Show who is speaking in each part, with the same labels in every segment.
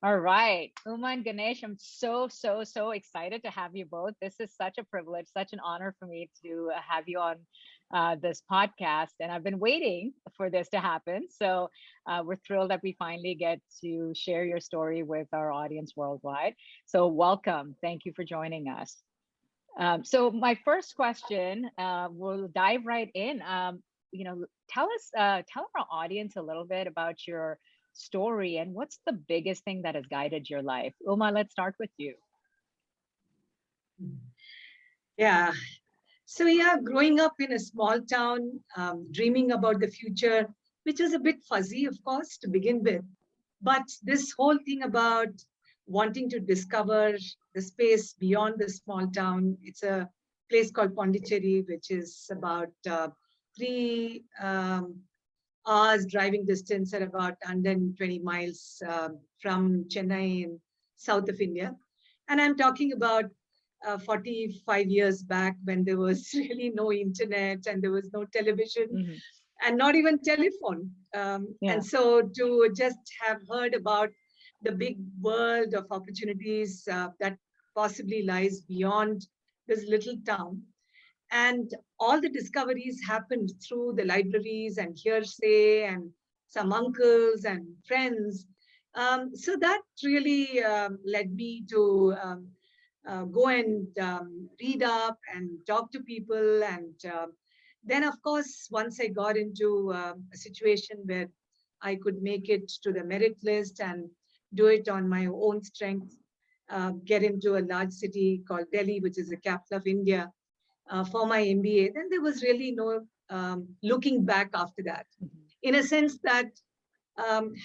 Speaker 1: All right, Uma and Ganesh, I'm so excited to have you both. This is such a privilege, such an honor for me to have you on this podcast. And I've been waiting for this to happen. So we're thrilled that we finally get to share your story with our audience worldwide. So welcome. Thank you for joining us. So my first question, we'll dive right in. Tell our audience a little bit about your story and what's the biggest thing that has guided your life. Uma, let's start with you.
Speaker 2: Yeah. So yeah, growing up in a small town, dreaming about the future, which was a bit fuzzy, of course, to begin with. But this whole thing about wanting to discover the space beyond the small town, it's a place called Pondicherry, which is about 3 hours driving distance at about 120 miles from Chennai in south of India. And I'm talking about 45 years back when there was really no internet and there was no television and not even telephone. And so to just have heard about the big world of opportunities that possibly lies beyond this little town. And all the discoveries happened through the libraries and hearsay and some uncles and friends. So that really led me to go and read up and talk to people. And then, of course, once I got into a situation where I could make it to the merit list and do it on my own strength, get into a large city called Delhi, which is the capital of India, for my MBA, then there was really no looking back after that. In a sense that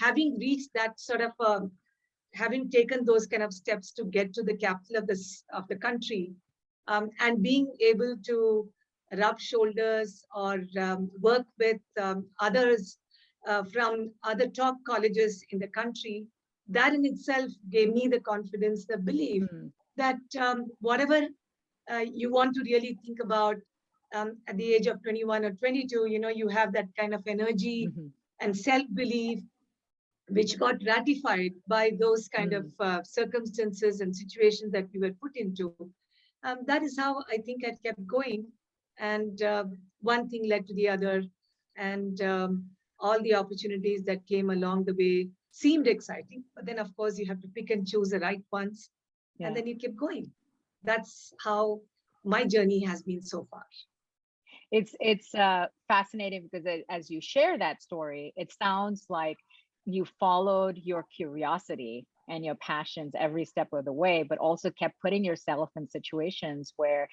Speaker 2: having reached that sort of having taken those kind of steps to get to the capital of the country, and being able to rub shoulders or work with others from other top colleges in the country, that in itself gave me the confidence, the belief that whatever you want to really think about at the age of 21 or 22, you have that kind of energy and self-belief which got ratified by those kind of circumstances and situations that we were put into. That is how I think I kept going. And one thing led to the other. And all the opportunities that came along the way seemed exciting. But then, of course, you have to pick and choose the right ones. And then you keep going. That's how my journey has been so far.
Speaker 1: It's fascinating because as you share that story, it sounds like you followed your curiosity and your passions every step of the way, but also kept putting yourself in situations where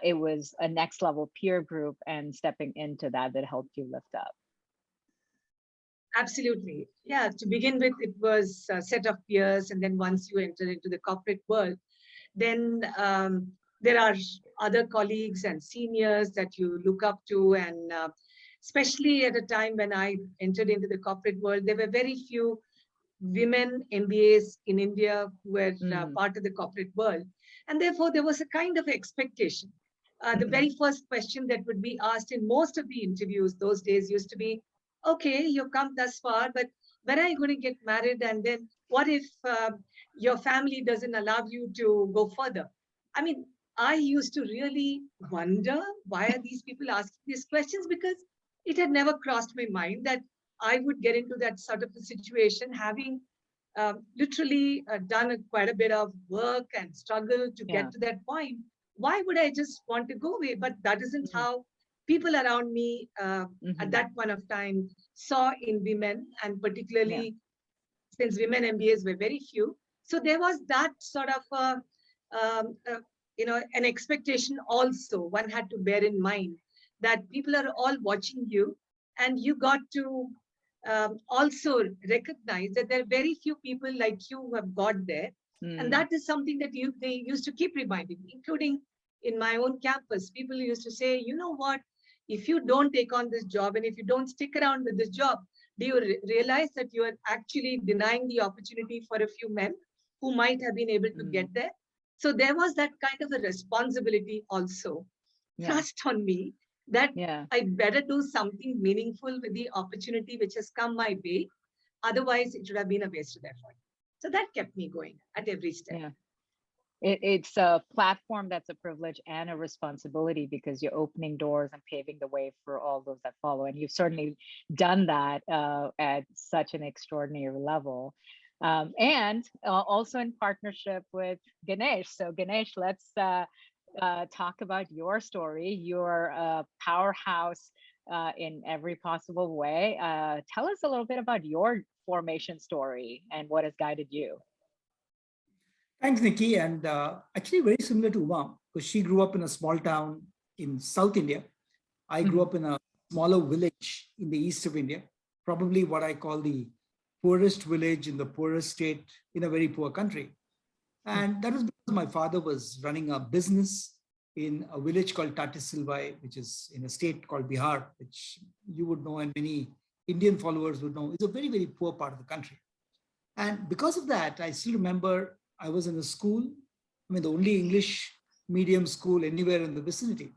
Speaker 1: it was a next level peer group and stepping into that helped you lift up.
Speaker 2: Absolutely. Yeah, to begin with, it was a set of peers. And then once you enter into the corporate world, then there are other colleagues and seniors that you look up to. And especially at a time when I entered into the corporate world, there were very few women MBAs in India who were part of the corporate world. And therefore, there was a kind of expectation. The very first question that would be asked in most of the interviews those days used to be, okay, you've come thus far, but when are you going to get married? And then what if your family doesn't allow you to go further? I mean, I used to really wonder, why are these people asking these questions? Because it had never crossed my mind that I would get into that sort of a situation, having literally done quite a bit of work and struggle to get to that point. Why would I just want to go away? But that isn't how people around me at that point of time saw in women, and particularly since women MBAs were very few. So there was that sort of an expectation also one had to bear in mind, that people are all watching you, and you got to also recognize that there are very few people like you who have got there. And that is something that they used to keep reminding me, including in my own campus. People used to say, you know what, if you don't take on this job and if you don't stick around with this job, do you realize that you are actually denying the opportunity for a few men who might have been able to get there? So there was that kind of a responsibility also thrust on me, that I better do something meaningful with the opportunity which has come my way. Otherwise, it should have been a wasted effort. So that kept me going at every step.
Speaker 1: Yeah. It's a platform that's a privilege and a responsibility because you're opening doors and paving the way for all those that follow. And you've certainly done that at such an extraordinary level. And also in partnership with Ganesh. So, Ganesh, let's talk about your story. You're a powerhouse in every possible way. Tell us a little bit about your formation story and what has guided you.
Speaker 3: Thanks, Nikki. And actually, very similar to Uma, because she grew up in a small town in South India. I grew up in a smaller village in the east of India, probably what I call the poorest village in the poorest state in a very poor country. And that was because my father was running a business in a village called Tatisilvai, which is in a state called Bihar, which you would know and many Indian followers would know. It's a very, very poor part of the country. And because of that, I still remember I was in a school, I mean, the only English medium school anywhere in the vicinity.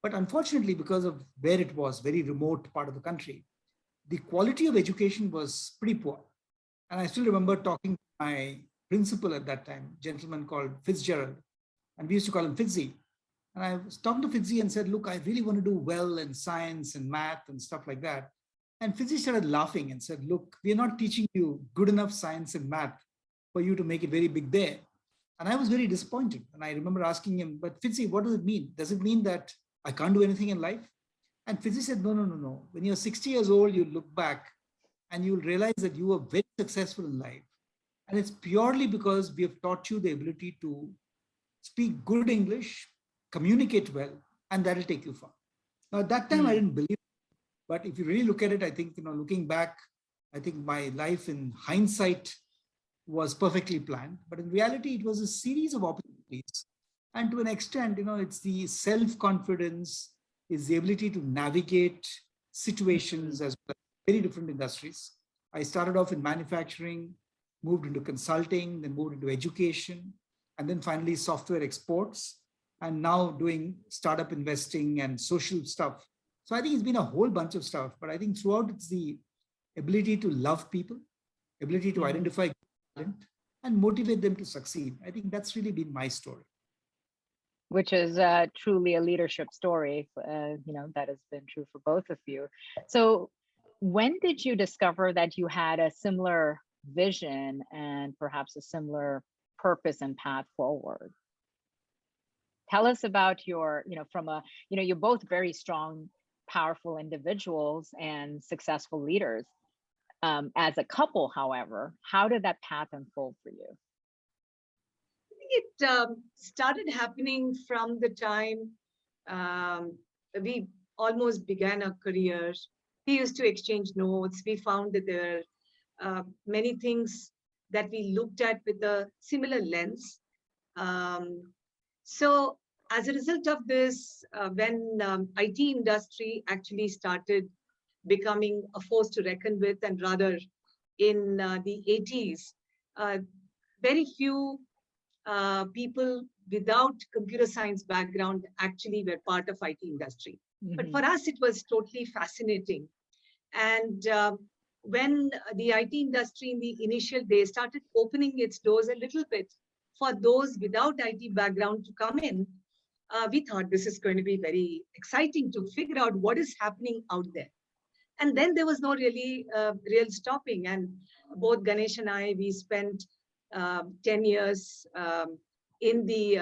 Speaker 3: But unfortunately, because of where it was, very remote part of the country, the quality of education was pretty poor. And I still remember talking to my principal at that time, a gentleman called Fitzgerald, and we used to call him Fitzy. And I was talking to Fitzy and said, look, I really want to do well in science and math and stuff like that. And Fitzy started laughing and said, look, we're not teaching you good enough science and math for you to make it very big there. And I was very disappointed. And I remember asking him, but Fitzy, what does it mean? Does it mean that I can't do anything in life? And Fitzy said, no, no, no, no. When you're 60 years old, you look back and you'll realize that you were very successful in life. And it's purely because we have taught you the ability to speak good English, communicate well, and that'll take you far. Now, at that time, I didn't believe it. But if you really look at it, I think, looking back, I think my life in hindsight was perfectly planned. But in reality, it was a series of opportunities. And to an extent, it's the self-confidence, is the ability to navigate situations as well, very different industries. I started off in manufacturing, moved into consulting, then moved into education, and then finally software exports, and now doing startup investing and social stuff. So I think it's been a whole bunch of stuff, but I think throughout it's the ability to love people, ability to identify talent, and motivate them to succeed. I think that's really been my story.
Speaker 1: Which is truly a leadership story, that has been true for both of you. So when did you discover that you had a similar vision and perhaps a similar purpose and path forward? Tell us about your, you're both very strong, powerful individuals and successful leaders. As a couple, however, how did that path unfold for you?
Speaker 2: It started happening from the time we almost began our careers. We used to exchange notes. We found that there are many things that we looked at with a similar lens. So as a result of this, when IT industry actually started becoming a force to reckon with, and rather in the 80s, very few people without computer science background actually were part of IT industry. But for us, it was totally fascinating. And when the IT industry in the initial days started opening its doors a little bit for those without IT background to come in, we thought this is going to be very exciting to figure out what is happening out there. And then there was no really real stopping. And both Ganesh and I, we spent 10 years in the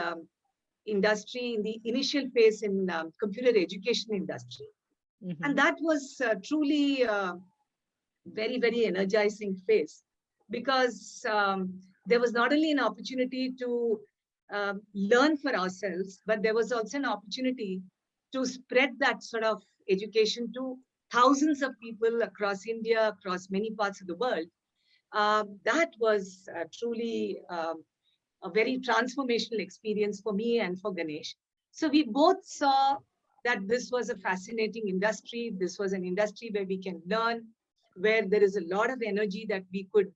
Speaker 2: industry, in the initial phase in computer education industry. And that was truly very, very energizing phase, because there was not only an opportunity to learn for ourselves, but there was also an opportunity to spread that sort of education to thousands of people across India, across many parts of the world. That was truly a very transformational experience for me and for Ganesh. So we both saw that this was a fascinating industry. This was an industry where we can learn, where there is a lot of energy that we could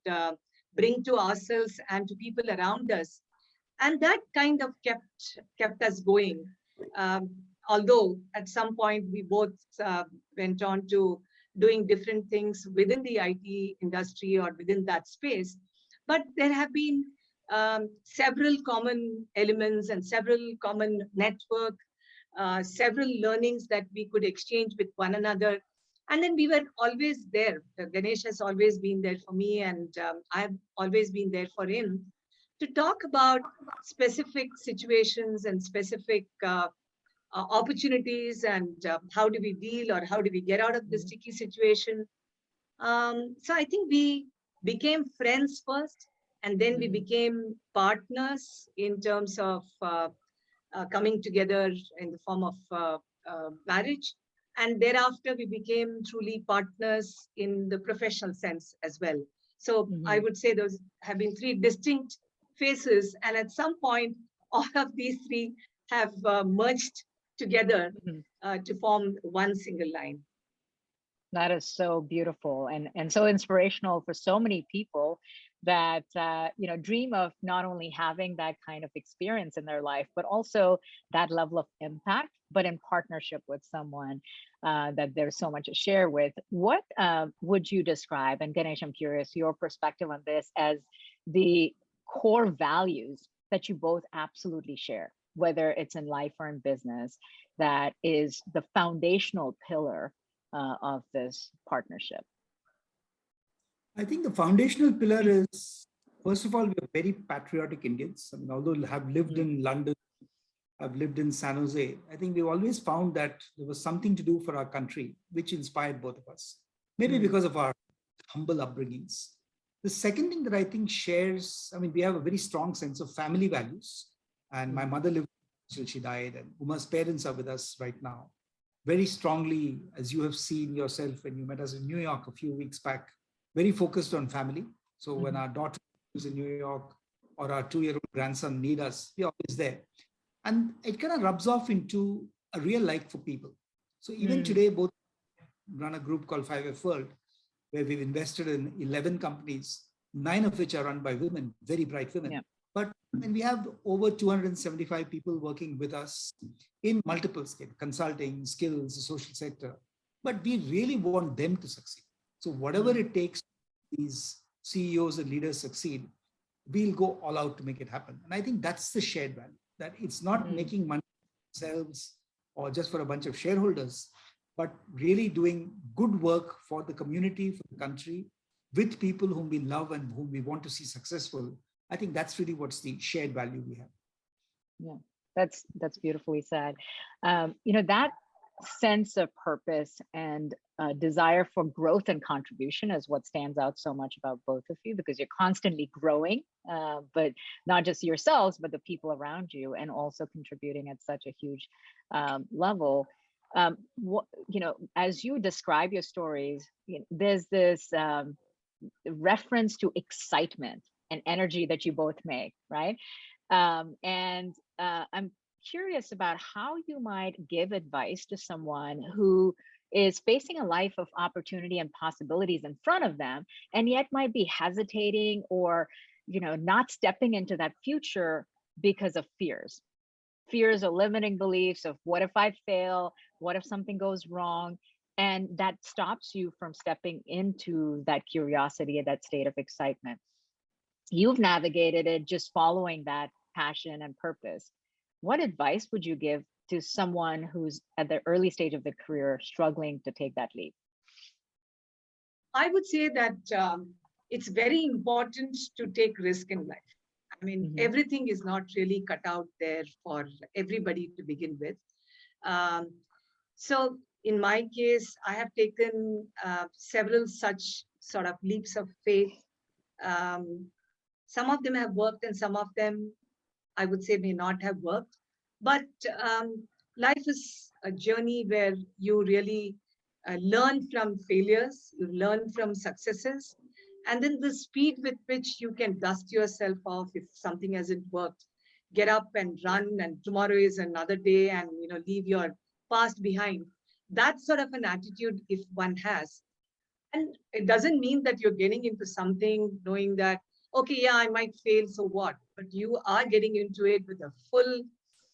Speaker 2: bring to ourselves and to people around us. And that kind of kept us going. Although at some point we both went on to doing different things within the IT industry or within that space. But there have been several common elements and several common network, several learnings that we could exchange with one another. And then we were always there. Ganesh has always been there for me, and I have always been there for him to talk about specific situations and specific opportunities, and how do we deal, or how do we get out of this sticky situation. So I think we became friends first, and then we became partners in terms of coming together in the form of marriage. And thereafter, we became truly partners in the professional sense as well. So I would say those have been three distinct phases. And at some point, all of these three have merged together to form one single line.
Speaker 1: That is so beautiful and so inspirational for so many people that dream of not only having that kind of experience in their life, but also that level of impact, but in partnership with someone that there's so much to share with. What would you describe, and Ganesh, I'm curious your perspective on this, as the core values that you both absolutely share, whether it's in life or in business, that is the foundational pillar of this partnership?
Speaker 3: I think the foundational pillar is, first of all, we are very patriotic Indians. I mean, although I have lived in London, I've lived in San Jose, I think we've always found that there was something to do for our country, which inspired both of us, maybe because of our humble upbringings. The second thing that I think shares, I mean, we have a very strong sense of family values. And my mother lived till she died, and Uma's parents are with us right now. Very strongly, as you have seen yourself when you met us in New York a few weeks back, very focused on family. So when our daughter is in New York or our 2-year-old grandson need us, we're always there. And it kind of rubs off into a real like for people. So even today, both run a group called 5F World, where we've invested in 11 companies, 9 of which are run by women, very bright women. Yeah. But and we have over 275 people working with us in multiple scale, consulting, skills, the social sector. But we really want them to succeed. So whatever it takes these CEOs and leaders succeed, we'll go all out to make it happen. And I think that's the shared value, that it's not making money for themselves or just for a bunch of shareholders, but really doing good work for the community, for the country, with people whom we love and whom we want to see successful. I think that's really what's the shared value we have.
Speaker 1: Yeah, that's beautifully said. That sense of purpose and desire for growth and contribution is what stands out so much about both of you, because you're constantly growing, but not just yourselves, but the people around you, and also contributing at such a huge level. As you describe your stories, there's this reference to excitement and energy that you both make, right? I'm curious about how you might give advice to someone who is facing a life of opportunity and possibilities in front of them, and yet might be hesitating or, not stepping into that future because of fears or limiting beliefs of what if I fail? What if something goes wrong? And that stops you from stepping into that curiosity and that state of excitement. You've navigated it just following that passion and purpose. What advice would you give to someone who's at the early stage of their career struggling to take that leap?
Speaker 2: I would say that it's very important to take risk in life. I mean, everything is not really cut out there for everybody to begin with. So in my case, I have taken several such sort of leaps of faith. Some of them have worked and some of them, I would say, may not have worked. But life is a journey where you really learn from failures, you learn from successes, and then the speed with which you can dust yourself off if something hasn't worked, get up and run, and tomorrow is another day, and leave your past behind. That's sort of an attitude if one has. And it doesn't mean that you're getting into something knowing that, okay, yeah, I might fail, so what? But you are getting into it with a full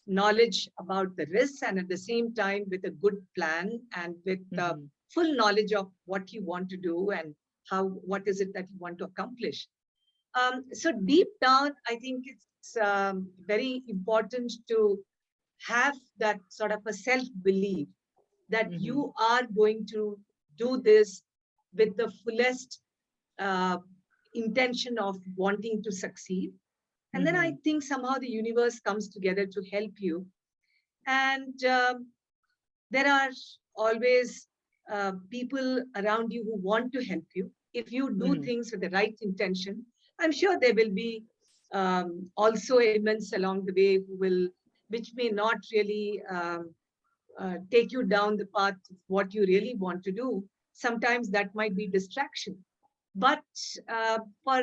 Speaker 2: knowledge about the risks, and at the same time with a good plan and with full knowledge of what you want to do and what is it that you want to accomplish. So deep down, I think it's very important to have that sort of a self-belief that
Speaker 1: Mm-hmm.
Speaker 2: you are going to do this with the fullest uh, intention of wanting to succeed. And then I
Speaker 1: Mm-hmm.
Speaker 2: think somehow the universe comes together to help you. And there are always people around you who want to help you. If you do
Speaker 1: Mm-hmm.
Speaker 2: things with the right intention, I'm sure there will be also elements along the way which may not really take you down the path of what you really want to do. Sometimes that might be distraction. But for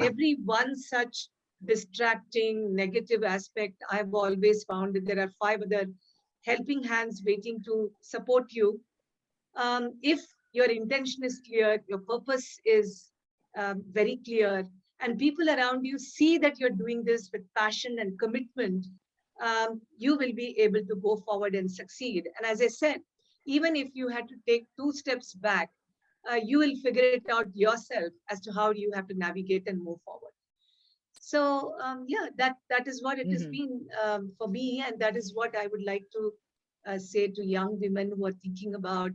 Speaker 2: every one such distracting negative aspect, I've always found that there are five other helping hands waiting to support you. If your intention is clear, your purpose is very clear, and people around you see that you're doing this with passion and commitment, you will be able to go forward and succeed. And as I said, even if you had to take two steps back, you will figure it out yourself as to how you have to navigate and move forward. So yeah, that is what it has
Speaker 1: Mm-hmm.
Speaker 2: been for me, and that is what I would like to say to young women who are thinking about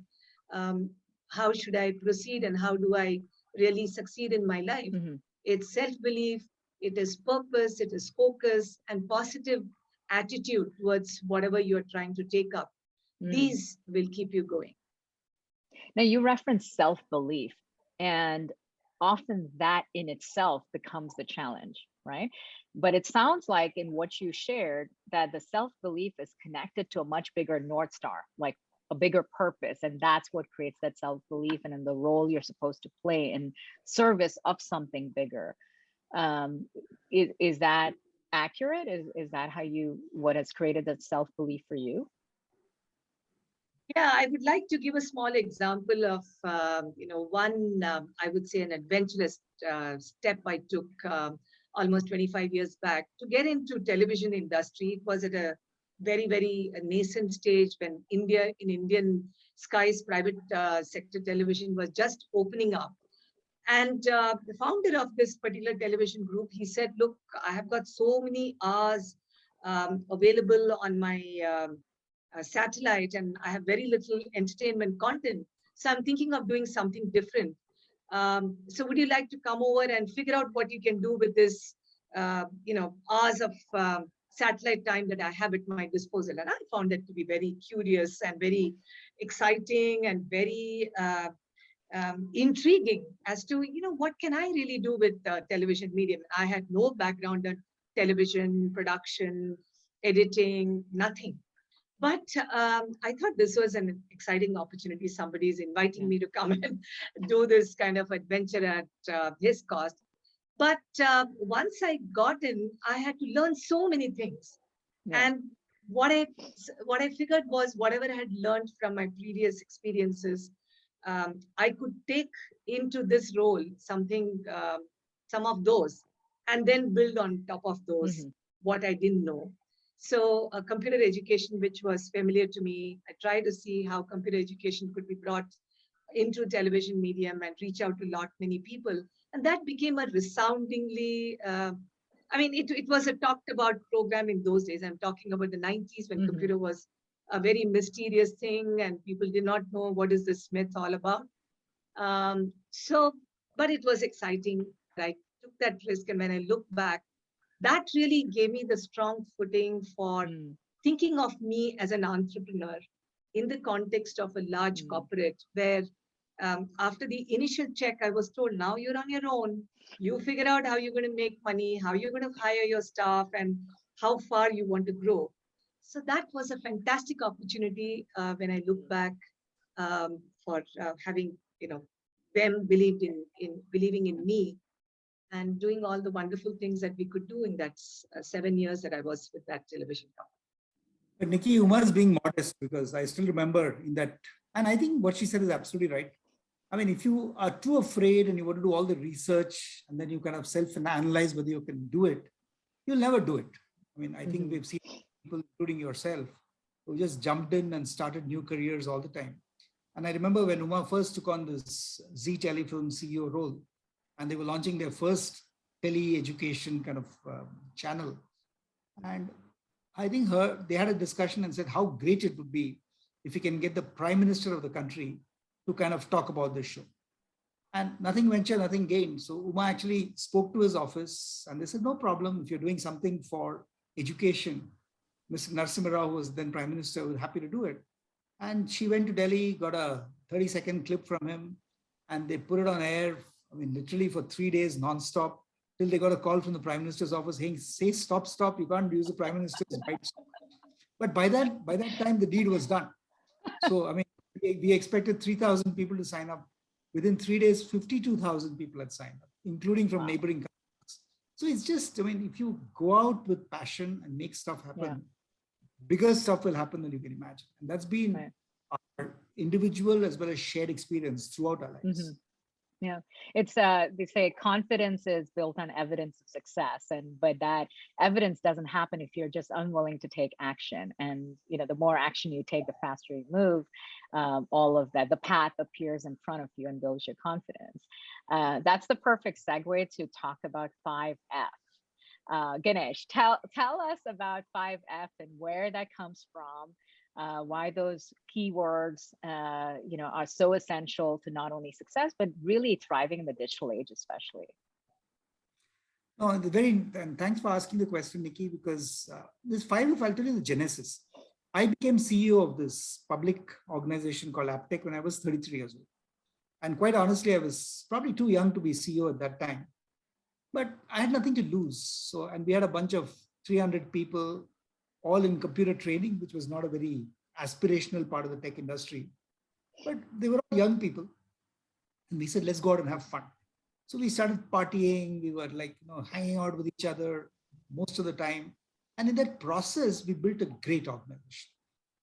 Speaker 2: um, how should I proceed and how do I really succeed in my life.
Speaker 1: Mm-hmm.
Speaker 2: It's self-belief, it is purpose, it is focus, and positive attitude towards whatever you're trying to take up.
Speaker 1: Mm.
Speaker 2: These will keep you going.
Speaker 1: Now, you reference self belief, and often that in itself becomes the challenge, right? But it sounds like in what you shared that the self belief is connected to a much bigger North Star, like a bigger purpose. And that's what creates that self belief and in the role you're supposed to play in service of something bigger. Um, is that accurate? Is that how what has created that self belief for you?
Speaker 2: Yeah, I would like to give a small example of, one, I would say, an adventurous step I took almost 25 years back to get into television industry. It was at a very, very nascent stage when Indian skies, private sector television was just opening up. And the founder of this particular television group, he said, look, I have got so many hours available on my satellite and I have very little entertainment content. So I'm thinking of doing something different. So would you like to come over and figure out what you can do with this, hours of satellite time that I have at my disposal? And I found that to be very curious and very exciting and very intriguing as to, what can I really do with television medium? I had no background on television production, editing, nothing. But I thought this was an exciting opportunity. Somebody is inviting
Speaker 1: Yeah.
Speaker 2: me to come and do this kind of adventure at his cost. But once I got in, I had to learn so many things.
Speaker 1: Yeah.
Speaker 2: And what I what I figured was whatever I had learned from my previous experiences, I could take into this role some of those, and then build on top of those
Speaker 1: Mm-hmm.
Speaker 2: what I didn't know. So, computer education, which was familiar to me, I tried to see how computer education could be brought into television medium and reach out to a lot many people, and that became a resoundingly. It was a talked about program in those days. I'm talking about the 90s when
Speaker 1: Mm-hmm.
Speaker 2: computer was a very mysterious thing and people did not know what is this myth all about. So, but it was exciting. I took that risk, and when I look back, that really gave me the strong footing for
Speaker 1: Mm.
Speaker 2: thinking of me as an entrepreneur in the context of a large
Speaker 1: Mm.
Speaker 2: corporate where after the initial check, I was told, now you're on your own. You figure out how you're going to make money, how you're going to hire your staff, and how far you want to grow. So that was a fantastic opportunity when I look back for having, them believing in me and doing all the wonderful things that we could do in that 7 years that I was with that television company.
Speaker 3: But Nikki, you must being modest because I still remember in that, and I think what she said is absolutely right. I mean, if you are too afraid and you want to do all the research and then you kind of self-analyze whether you can do it, you'll never do it. I mean, I think
Speaker 1: Mm-hmm.
Speaker 3: we've seen people, including yourself, who just jumped in and started new careers all the time. And I remember when Uma first took on this Z Telefilm CEO role, and they were launching their first tele-education kind of channel. And I think they had a discussion and said how great it would be if we can get the prime minister of the country to kind of talk about this show. And nothing venture, nothing gained. So Uma actually spoke to his office and they said, no problem, if you're doing something for education, Mr. Narasimha Rao, who was then prime minister, was happy to do it. And she went to Delhi, got a 30-second clip from him, and they put it on air, I mean, literally for 3 days nonstop, till they got a call from the prime minister's office saying, say, stop, you can't use the prime minister's rights. But by that time, the deed was done. So, I mean, we expected 3,000 people to sign up. Within 3 days, 52,000 people had signed up, including from neighboring countries. So it's just, I mean, if you go out with passion and make stuff happen, bigger stuff will happen than you can imagine. And that's been our individual as well as shared experience throughout our lives.
Speaker 1: Yeah, it's they say confidence is built on evidence of success, but that evidence doesn't happen if you're just unwilling to take action. And the more action you take, the faster you move. All of that, the path appears in front of you and builds your confidence. That's the perfect segue to talk about 5F. Ganesh, tell us about 5F and where that comes from. Why those keywords, are so essential to not only success, but really thriving in the digital age, especially.
Speaker 3: No, and thanks for asking the question, Nikki, because this 5F, I'll tell you the genesis. I became CEO of this public organization called Aptech when I was 33 years old. And quite honestly, I was probably too young to be CEO at that time, but I had nothing to lose. And we had a bunch of 300 people, all in computer training, which was not a very aspirational part of the tech industry. But they were all young people. And we said, let's go out and have fun. So we started partying. We were hanging out with each other most of the time. And in that process, we built a great organization.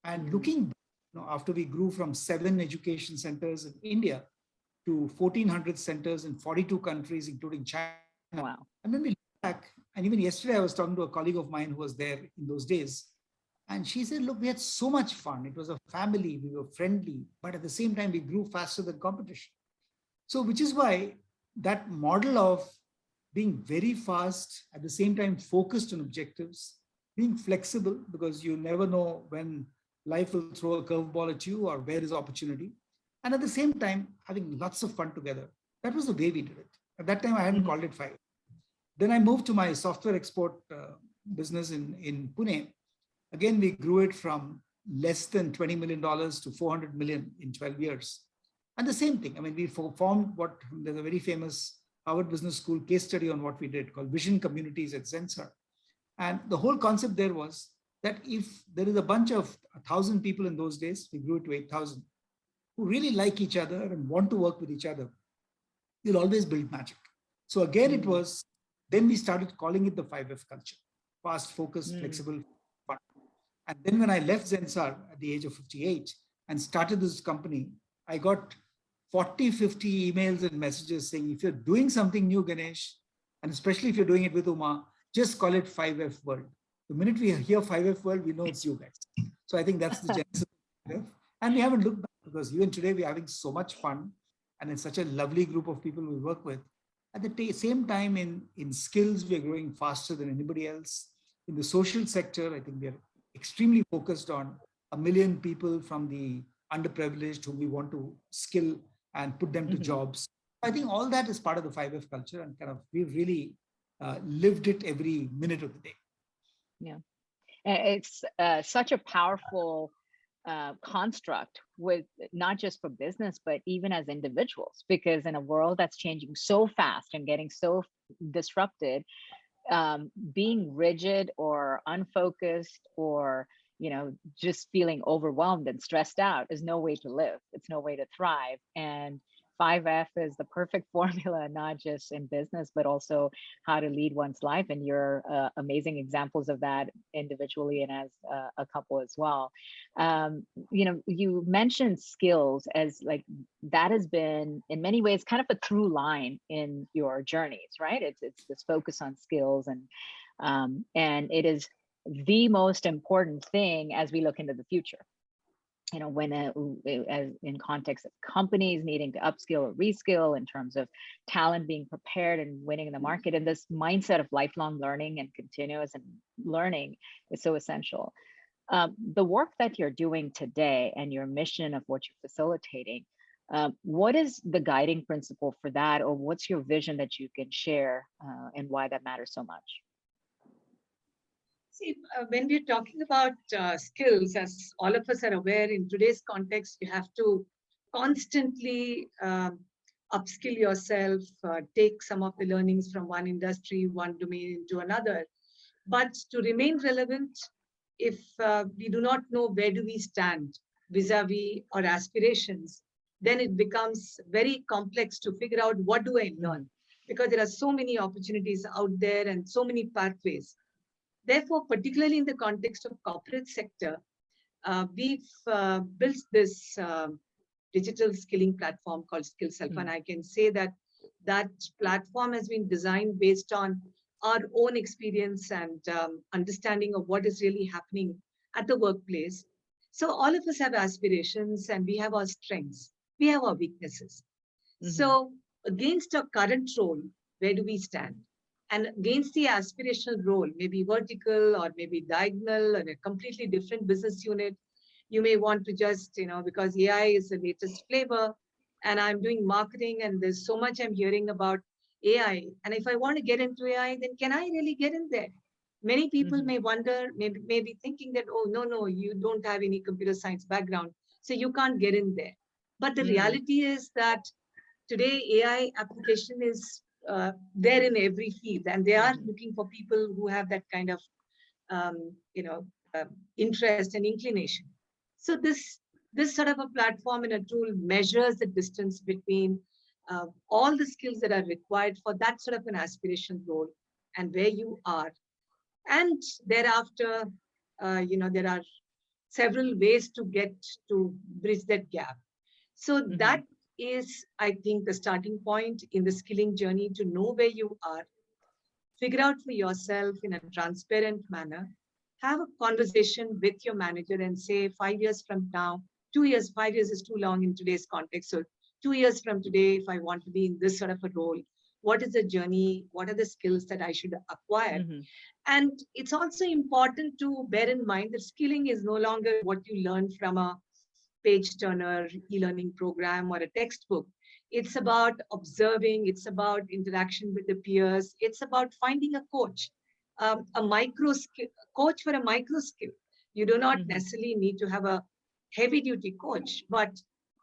Speaker 3: And looking back, after we grew from 7 education centers in India to 1,400 centers in 42 countries, including China.
Speaker 1: Wow.
Speaker 3: And then we look back, and even yesterday I was talking to a colleague of mine who was there in those days. And she said, look, we had so much fun. It was a family, we were friendly, but at the same time, we grew faster than competition. So, which is why that model of being very fast, at the same time, focused on objectives, being flexible, because you never know when life will throw a curveball at you or where is opportunity. And at the same time, having lots of fun together. That was the way we did it. At that time, I hadn't called it 5. Then I moved to my software export business in Pune. Again, we grew it from less than $20 million to 400 million in 12 years. And the same thing, I mean, we formed there's a very famous Harvard Business School case study on what we did called Vision Communities at Zensar. And the whole concept there was that if there is a bunch of 1,000 people in those days, we grew it to 8,000, who really like each other and want to work with each other, you'll always build magic. So again, then we started calling it the 5F culture: fast, focused, flexible, fun. And then when I left Zensar at the age of 58 and started this company, I got 40, 50 emails and messages saying, if you're doing something new, Ganesh, and especially if you're doing it with Uma, just call it 5F World. The minute we hear 5F World, we know it's you guys. So I think that's the genesis of 5F. And we haven't looked back, because even today we're having so much fun. And it's such a lovely group of people we work with. At the same time, in skills, we're growing faster than anybody else. In the social sector, I think we're extremely focused on 1 million people from the underprivileged whom we want to skill and put them to jobs. I think all that is part of the 5F culture, and kind of we've really lived it every minute of the day.
Speaker 1: Yeah, it's such a powerful construct, with not just for business, but even as individuals, because in a world that's changing so fast and getting so disrupted, being rigid or unfocused or just feeling overwhelmed and stressed out is no way to live. It's no way to thrive. And 5F is the perfect formula, not just in business, but also how to lead one's life. And you're amazing examples of that individually and as a couple as well. You mentioned skills as that has been in many ways kind of a through line in your journeys, right? It's this focus on skills, and it is the most important thing as we look into the future. when as in context of companies needing to upskill or reskill in terms of talent being prepared and winning in the market, and this mindset of lifelong learning and continuous and learning is so essential. The work that you're doing today and your mission of what you're facilitating, what is the guiding principle for that, or what's your vision that you can share, and why that matters so much?
Speaker 2: See, when we're talking about skills, as all of us are aware, in today's context, you have to constantly upskill yourself, take some of the learnings from one industry, one domain into another. But to remain relevant, if we do not know where do we stand vis-a-vis our aspirations, then it becomes very complex to figure out what do I learn, because there are so many opportunities out there and so many pathways. Therefore, particularly in the context of corporate sector, we've built this digital skilling platform called Skillself. And I can say that that platform has been designed based on our own experience and understanding of what is really happening at the workplace. So all of us have aspirations and we have our strengths. We have our weaknesses. So against our current role, where do we stand? And against the aspirational role, maybe vertical or maybe diagonal and a completely different business unit, you may want to just, because AI is the latest flavor and I'm doing marketing and there's so much I'm hearing about AI. And if I want to get into AI, then can I really get in there? Many people may wonder, maybe thinking that, oh, no, you don't have any computer science background, so you can't get in there. But the reality is that today AI application is there in every field, and they are looking for people who have that kind of, interest and inclination. So this sort of a platform and a tool measures the distance between all the skills that are required for that sort of an aspiration role and where you are. And thereafter, there are several ways to get to bridge that gap. So that is, I think, the starting point in the skilling journey, to know where you are, figure out for yourself in a transparent manner, have a conversation with your manager and say 5 years from now, 2 years, 5 years is too long in today's context. So 2 years from today, if I want to be in this sort of a role, what is the journey? What are the skills that I should acquire? And it's also important to bear in mind that skilling is no longer what you learn from a page turner e-learning program or a textbook. It's about observing, it's about interaction with the peers, it's about finding a coach, a micro skill, coach for a micro skill. You do not necessarily need to have a heavy duty coach, but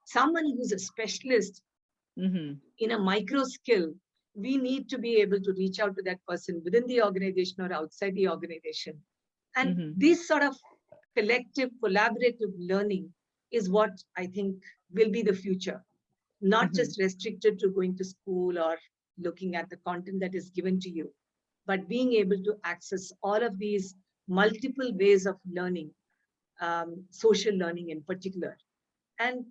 Speaker 2: someone who's a specialist in a micro skill. We need to be able to reach out to that person within the organization or outside the organization. And this sort of collective collaborative learning is what I think will be the future, not just restricted to going to school or looking at the content that is given to you, but being able to access all of these multiple ways of learning, social learning in particular. And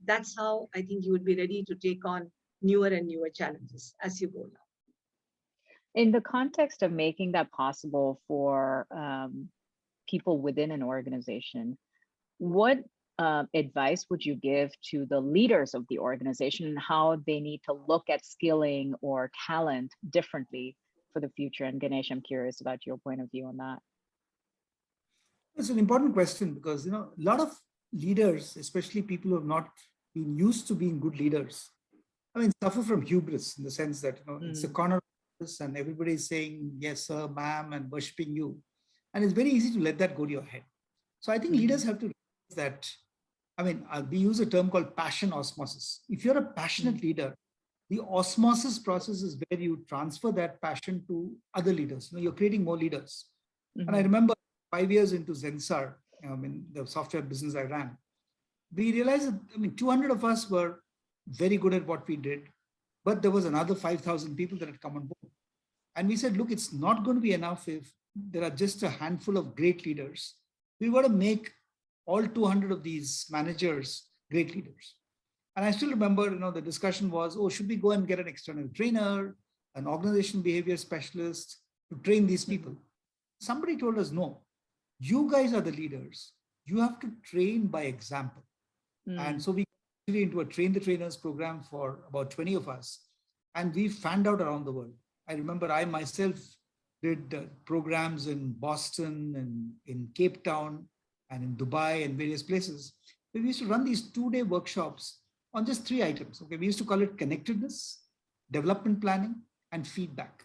Speaker 2: that's how I think you would be ready to take on newer and newer challenges as you go along.
Speaker 1: In the context of making that possible for people within an organization, what advice would you give to the leaders of the organization and how they need to look at skilling or talent differently for the future? And Ganesh, I'm curious about your point of view on that.
Speaker 3: It's an important question because, a lot of leaders, especially people who have not been used to being good leaders, suffer from hubris in the sense that, it's a corner office and everybody is saying, yes, sir, ma'am, and worshiping you. And it's very easy to let that go to your head. So I think leaders have to realize that, we use a term called passion osmosis. If you're a passionate leader, the osmosis process is where you transfer that passion to other leaders. You're creating more leaders. And I remember 5 years into Zensar, the software business I ran, we realized that 200 of us were very good at what we did, but there was another 5,000 people that had come on board. And we said, look, it's not going to be enough if there are just a handful of great leaders. We've got to make all 200 of these managers great leaders. And I still remember, the discussion was, oh, should we go and get an external trainer, an organization behavior specialist to train these people? Somebody told us, no, you guys are the leaders. you have to train by example. And
Speaker 1: Mm.
Speaker 3: so we got into a train the trainers program for about 20 of us, and we fanned out around the world. I remember I myself did programs in Boston and in Cape Town and in Dubai and various places. We used to run these 2-day workshops on just 3 items. Okay, we used to call it connectedness, development planning, and feedback.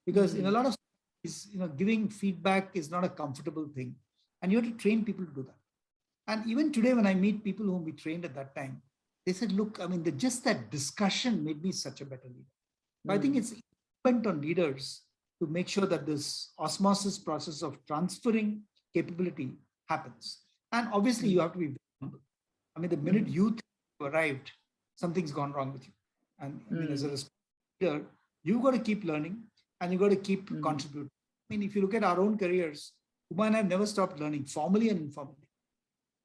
Speaker 3: Because in a
Speaker 1: Mm.
Speaker 3: lot of ways, giving feedback is not a comfortable thing, and you have to train people to do that. And even today, when I meet people whom we trained at that time, they said, "Look, I mean, just that discussion made me such a better leader." So I think
Speaker 1: Mm.
Speaker 3: it's incumbent on leaders to make sure that this osmosis process of transferring capability happens. And obviously, you
Speaker 1: Mm.
Speaker 3: have to be very humble. I mean, the minute
Speaker 1: Mm.
Speaker 3: you think you arrived, something's gone wrong with you. And I mean, as a
Speaker 1: Mm.
Speaker 3: responsible leader, you've got to keep learning and you've got to keep
Speaker 1: Mm.
Speaker 3: contributing. I mean, if you look at our own careers, Uma and I have never stopped learning, formally and informally.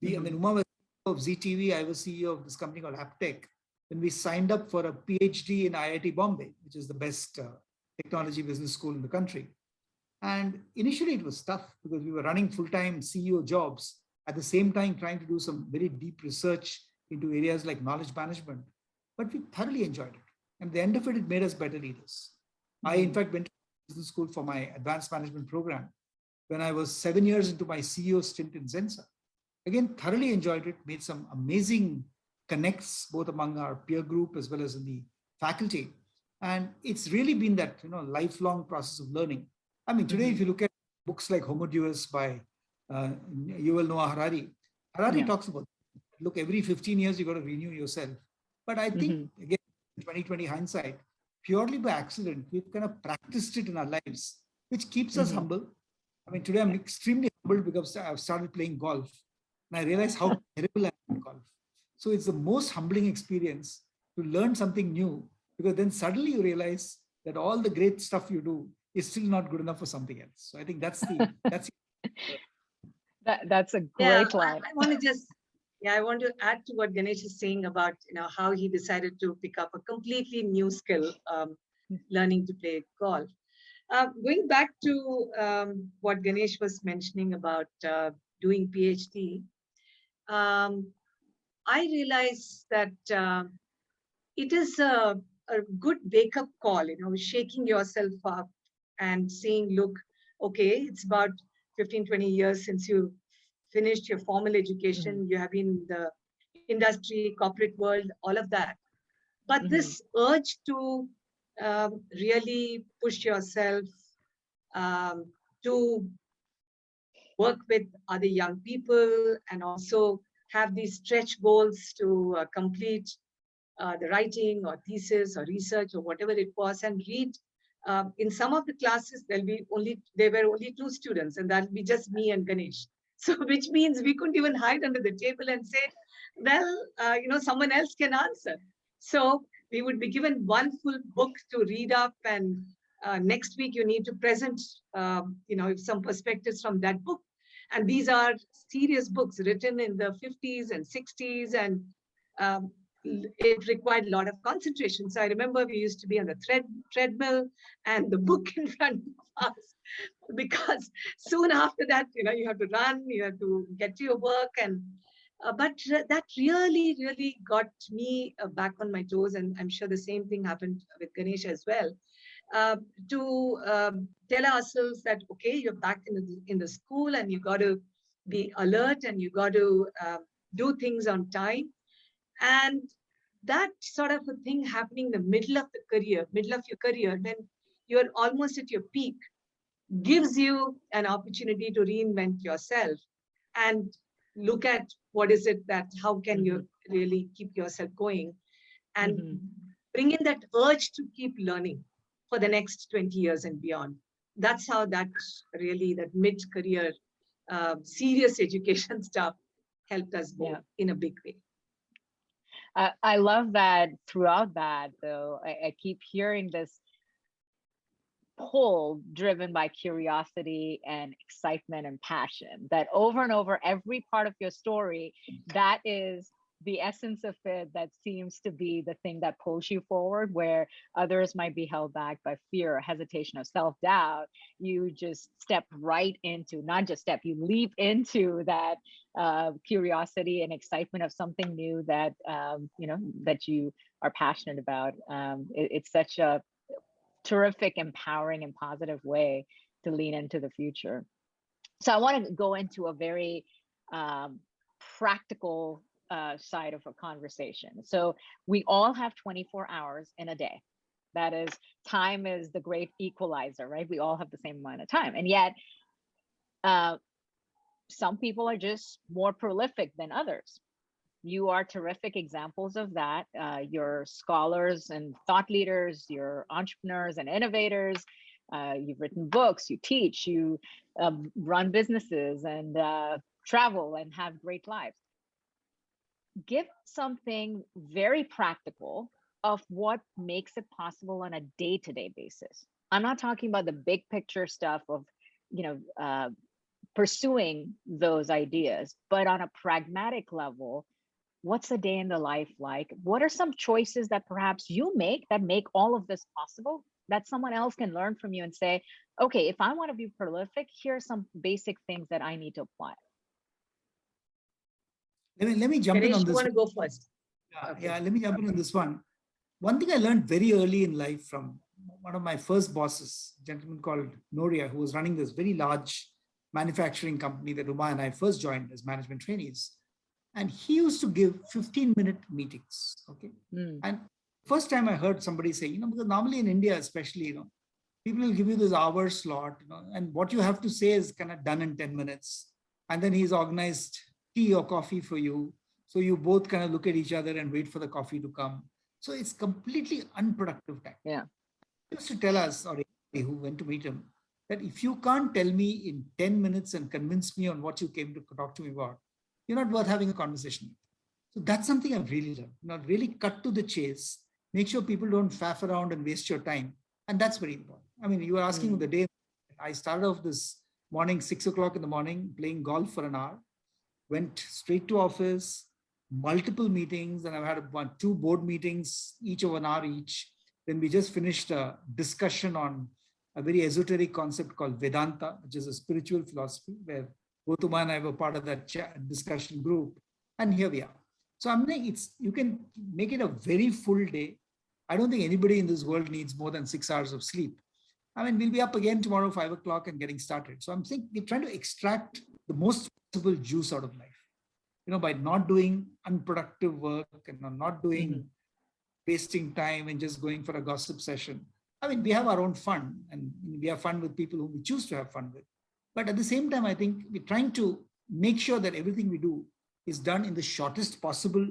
Speaker 3: I mean,
Speaker 1: Mhm.
Speaker 3: Uma was CEO of ZTV, I was CEO of this company called Haptech. When we signed up for a PhD in IIT Bombay, which is the best technology business school in the country. And initially it was tough because we were running full-time CEO jobs at the same time trying to do some very deep research into areas like knowledge management. But we thoroughly enjoyed it. And at the end of it, it made us better leaders. I, in
Speaker 1: Mm.
Speaker 3: fact, went to business school for my advanced management program when I was 7 years into my CEO stint in Zensa. Again, thoroughly enjoyed it, made some amazing connects both among our peer group as well as in the faculty. And it's really been that lifelong process of learning. I mean, today, if
Speaker 1: Mhm.
Speaker 3: you look at books like Homo Deus by Yuval Noah Harari, Harari
Speaker 1: Yeah.
Speaker 3: talks about, look, every 15 years, you got to renew yourself. But I think,
Speaker 1: Mhm.
Speaker 3: again, 2020 hindsight, purely by accident, we've kind of practiced it in our lives, which keeps us
Speaker 1: Mhm.
Speaker 3: humble. I mean, today I'm
Speaker 1: Yeah.
Speaker 3: extremely humbled because I've started playing golf and I realize how terrible I am at golf. So it's the most humbling experience to learn something new because then suddenly you realize that all the great stuff you do is still not good enough for something else. So I think that's
Speaker 1: That's a
Speaker 2: Yeah,
Speaker 1: great line.
Speaker 2: I want to just, yeah, I want to add to what Ganesh is saying about, how he decided to pick up a completely new skill, learning to play golf. Going back to what Ganesh was mentioning about doing PhD, um, I realized that it is a good wake up call, shaking yourself up and saying, look, okay, it's about 15, 20 years since you finished your formal
Speaker 1: Mhm.
Speaker 2: education, you have been in the industry, corporate world, all of that. But
Speaker 1: Mhm.
Speaker 2: this urge to really push yourself, um, to work with other young people and also have these stretch goals to complete the writing or thesis or research or whatever it was and read. In some of the classes, there were only 2 students, and that'll be just me and Ganesh. So, which means we couldn't even hide under the table and say, well, someone else can answer. So we would be given one full book to read up, and next week you need to present, some perspectives from that book. And these are serious books written in the 50s and 60s, and um, it required a lot of concentration. So I remember we used to be on the treadmill and the book in front of us because soon after that, you have to run, you have to get to your work. And that really, really got me back on my toes. And I'm sure the same thing happened with Ganesh as well. Uh, to tell ourselves that, okay, you're back in the school and you got to be alert and you got to do things on time. And that sort of a thing happening in the middle of your career, when you're almost at your peak, gives you an opportunity to reinvent yourself and look at what is it that, how can you
Speaker 1: Mhm.
Speaker 2: really keep yourself going and
Speaker 1: Mhm.
Speaker 2: bring in that urge to keep learning for the next 20 years and beyond. That's how that mid-career serious education stuff helped us both
Speaker 1: Yeah.
Speaker 2: in a big way.
Speaker 1: I love that throughout that, though, I keep hearing this pull driven by curiosity and excitement and passion, that over and over every part of your story, that is the essence of it that seems to be the thing that pulls you forward, where others might be held back by fear, hesitation, or self-doubt. You just step right into, not just step, you leap into that curiosity and excitement of something new that that you are passionate about. It's such a terrific, empowering, and positive way to lean into the future. So I want to go into a very um, practical side of a conversation. So we all have 24 hours in a day. That is, time is the great equalizer, right? We all have the same amount of time. And yet, uh, some people are just more prolific than others. You are terrific examples of that. You're scholars and thought leaders, you're entrepreneurs and innovators. You've written books, you teach, you run businesses and travel and have great lives. Give something very practical of what makes it possible on a day-to-day basis. I'm not talking about the big picture stuff of, you know, pursuing those ideas, but on a pragmatic level, what's a day in the life like? What are some choices that perhaps you make that make all of this possible, that someone else can learn from you and say, okay, if I want to be prolific, here are some basic things that I need to apply.
Speaker 3: Let me jump in
Speaker 2: Ganesh,
Speaker 3: on
Speaker 2: you
Speaker 3: this.
Speaker 2: want to go first?
Speaker 3: Yeah, let me jump in on this one. One thing I learned very early in life from one of my first bosses, a gentleman called Noria, who was running this very large manufacturing company that Uma and I first joined as management trainees. And he used to give 15-minute meetings. Okay. And first time I heard somebody say, because normally in India, especially, people will give you this hour slot, and what you have to say is kind of done in 10 minutes. And then he's organized tea or coffee for you. So you both kind of look at each other and wait for the coffee to come. So it's completely unproductive time.
Speaker 1: Yeah.
Speaker 3: He used to tell us, or anybody who went to meet him, that if you can't tell me in 10 minutes and convince me on what you came to talk to me about, you're not worth having a conversation with. So that's something I've really learned. Really cut to the chase, make sure people don't faff around and waste your time. And that's very important. I mean, you were asking the day. I started off this morning, 6 o'clock in the morning, playing golf for an hour, went straight to office, multiple meetings, and I've had two board meetings, each of an hour each. Then we just finished a discussion on a very esoteric concept called Vedanta, which is a spiritual philosophy, where both Uma and I were part of that discussion group. And here we are. So I'm like, you can make it a very full day. I don't think anybody in this world needs more than 6 hours of sleep. I mean, we'll be up again tomorrow, 5 o'clock and getting started. So I'm saying we're trying to extract the most possible juice out of life, by not doing unproductive work and not doing wasting time and just going for a gossip session. I mean, we have our own fun and we have fun with people who we choose to have fun with. But at the same time, I think we're trying to make sure that everything we do is done in the shortest possible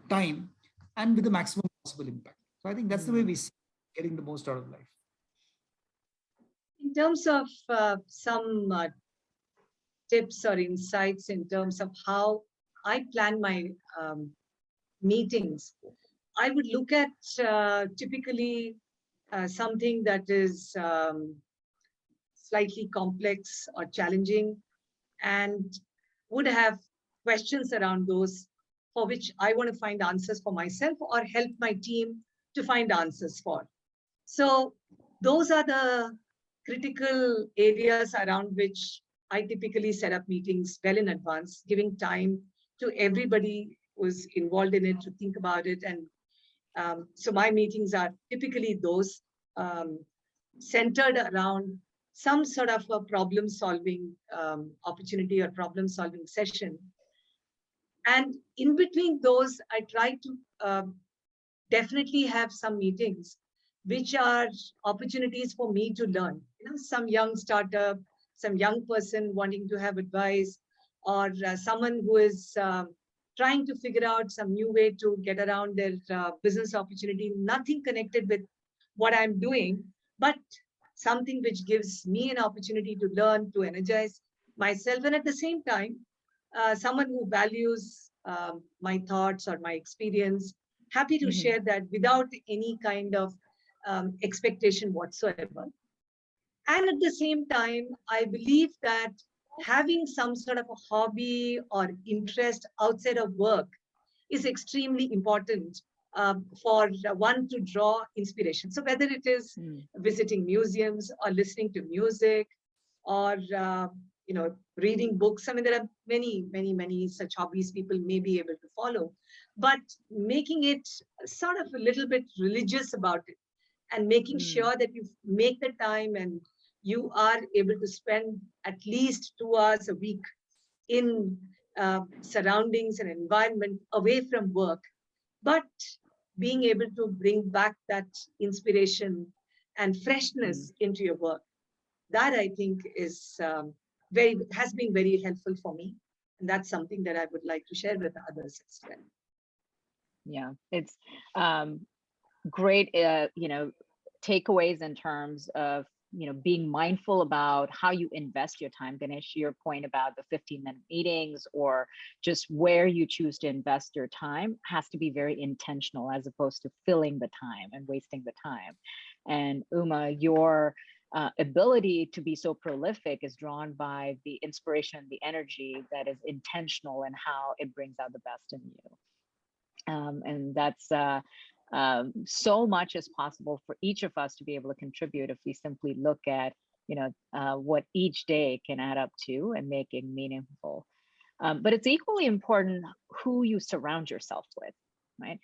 Speaker 3: time and with the maximum possible impact. So I think that's the way we see getting the most out of life.
Speaker 2: In terms of some tips or insights in terms of how I plan my meetings, I would look at typically something that is slightly complex or challenging, and would have questions around those for which I want to find answers for myself or help my team to find answers for. So those are the critical areas around which I typically set up meetings well in advance, giving time to everybody who's involved in it to think about it. And so my meetings are typically those centered around some sort of a problem-solving opportunity or problem-solving session. And in between those, I try to definitely have some meetings which are opportunities for me to learn. Some young startup, some young person wanting to have advice, or someone who is trying to figure out some new way to get around their business opportunity, nothing connected with what I'm doing, but something which gives me an opportunity to learn, to energize myself. And at the same time, someone who values my thoughts or my experience, happy to share that without any kind of expectation whatsoever. And at the same time, I believe that having some sort of a hobby or interest outside of work is extremely important for one to draw inspiration. So whether it is visiting museums or listening to music or reading books. I mean, there are many such hobbies people may be able to follow, but making it sort of a little bit religious about it and making sure that you make the time and you are able to spend at least 2 hours a week in surroundings and environment away from work, but being able to bring back that inspiration and freshness into your work. That I think is has been very helpful for me. And that's something that I would like to share with others as well.
Speaker 1: Yeah, it's great, takeaways in terms of, being mindful about how you invest your time. Ganesh, your point about the 15-minute meetings or just where you choose to invest your time has to be very intentional as opposed to filling the time and wasting the time. And Uma, your ability to be so prolific is drawn by the inspiration, the energy that is intentional and how it brings out the best in you. And that's so much as possible for each of us to be able to contribute if we simply look at, what each day can add up to and make it meaningful. But it's equally important who you surround yourself with, right?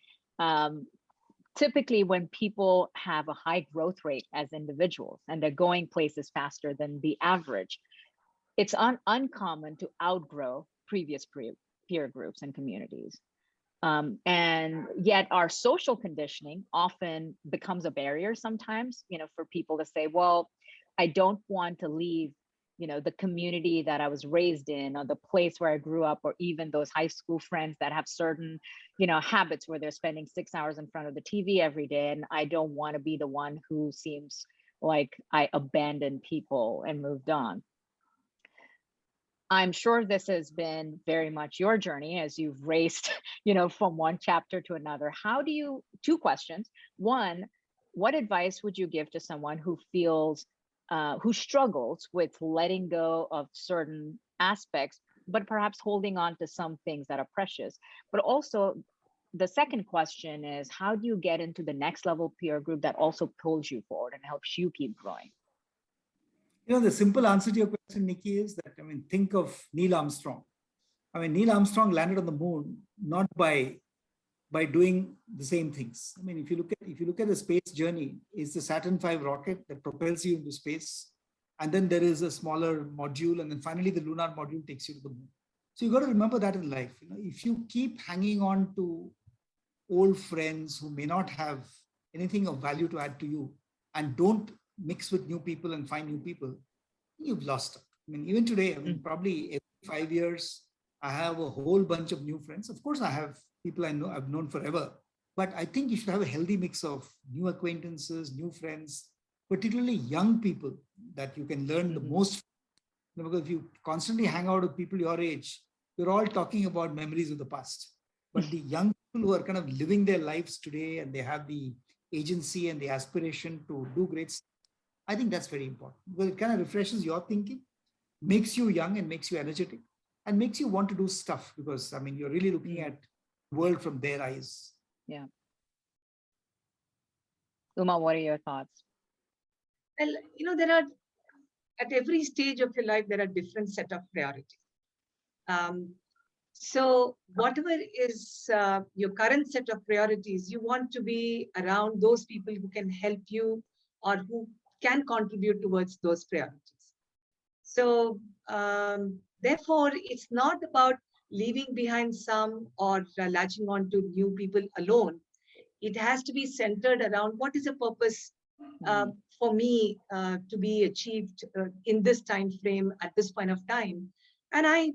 Speaker 1: Typically, when people have a high growth rate as individuals and they're going places faster than the average, it's uncommon to outgrow previous peer groups and communities. And yet our social conditioning often becomes a barrier sometimes, for people to say, well, I don't want to leave, the community that I was raised in or the place where I grew up, or even those high school friends that have certain, habits where they're spending 6 hours in front of the TV every day. And I don't want to be the one who seems like I abandoned people and moved on. I'm sure this has been very much your journey as you've raced, from one chapter to another. Two questions. One, what advice would you give to someone who feels, who struggles with letting go of certain aspects, but perhaps holding on to some things that are precious? But also, the second question is, how do you get into the next level peer group that also pulls you forward and helps you keep growing?
Speaker 3: The simple answer to your question, Nikki, is that, think of Neil Armstrong. Neil Armstrong landed on the moon not by doing the same things. If you look at the space journey, it's the Saturn V rocket that propels you into space, and then there is a smaller module, and then finally the lunar module takes you to the moon. So you got to remember that in life. If you keep hanging on to old friends who may not have anything of value to add to you, and don't mix with new people and find new people, you've lost it. Even today, probably every 5 years, I have a whole bunch of new friends. Of course, I have people I've known forever, but I think you should have a healthy mix of new acquaintances, new friends, particularly young people that you can learn the most from. Because if you constantly hang out with people your age, you're all talking about memories of the past. But the young people who are kind of living their lives today and they have the agency and the aspiration to do great stuff, I think that's very important, because it kind of refreshes your thinking, makes you young and makes you energetic, and makes you want to do stuff, because you're really looking at the world from their eyes.
Speaker 1: Yeah. Uma, what are your thoughts?
Speaker 2: Well, there are, at every stage of your life, there are different set of priorities. So whatever is your current set of priorities, you want to be around those people who can help you or who can contribute towards those priorities. So therefore, it's not about leaving behind some or latching on to new people alone. It has to be centered around what is a purpose for me to be achieved in this time frame at this point of time. And I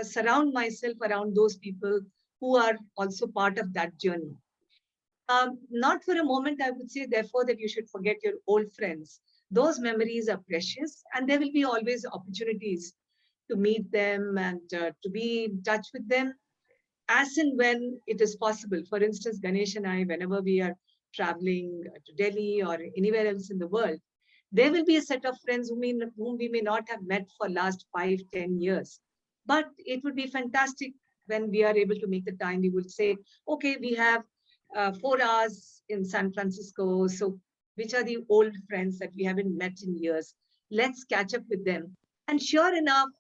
Speaker 2: surround myself around those people who are also part of that journey. Not for a moment, I would say, therefore, that you should forget your old friends. Those memories are precious, and there will be always opportunities to meet them and to be in touch with them as and when it is possible. For instance, Ganesh and I, whenever we are traveling to Delhi or anywhere else in the world, there will be a set of friends whom we may not have met for last 5-10 years. But it would be fantastic when we are able to make the time, we would say, okay, we have 4 hours in San Francisco. So which are the old friends that we haven't met in years? Let's catch up with them. And sure enough,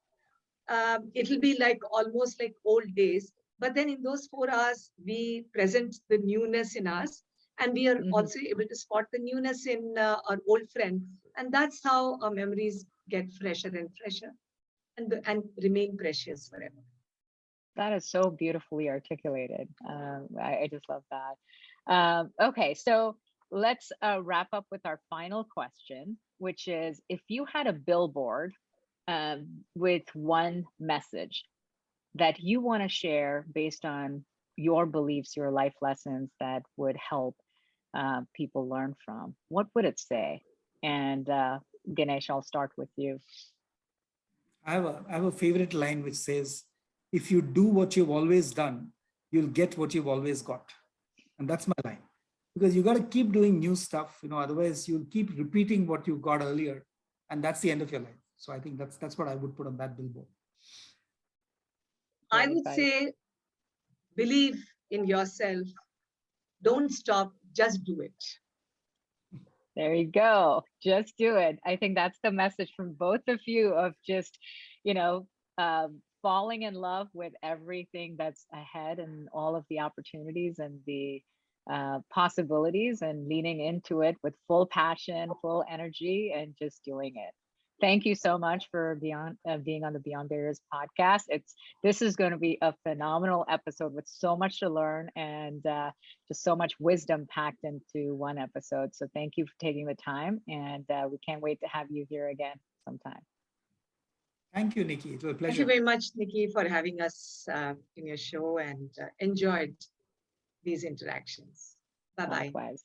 Speaker 2: it'll be like almost like old days. But then in those 4 hours, we present the newness in us. And we are also able to spot the newness in our old friend. And that's how our memories get fresher and fresher and remain precious forever.
Speaker 1: That is so beautifully articulated. I just love that. Okay, so let's wrap up with our final question, which is if you had a billboard with one message that you want to share based on your beliefs, your life lessons that would help people learn from, what would it say? And Ganesh, I'll start with you.
Speaker 3: I have a favorite line which says, if you do what you've always done, you'll get what you've always got. And that's my line. Because you got to keep doing new stuff, otherwise you'll keep repeating what you got earlier. And that's the end of your life. So I think that's what I would put on that billboard.
Speaker 2: I would say, believe in yourself. Don't stop, just do it.
Speaker 1: There you go. Just do it. I think that's the message from both of you of just, falling in love with everything that's ahead and all of the opportunities and the possibilities and leaning into it with full passion, full energy, and just doing it. Thank you so much for being on the Beyond Barriers podcast. This is going to be a phenomenal episode with so much to learn and just so much wisdom packed into one episode. So thank you for taking the time, and we can't wait to have you here again sometime.
Speaker 3: Thank you, Nikki. It was a pleasure.
Speaker 2: Thank you very much, Nikki, for having us in your show, and enjoyed these interactions. Bye-bye.
Speaker 1: Likewise.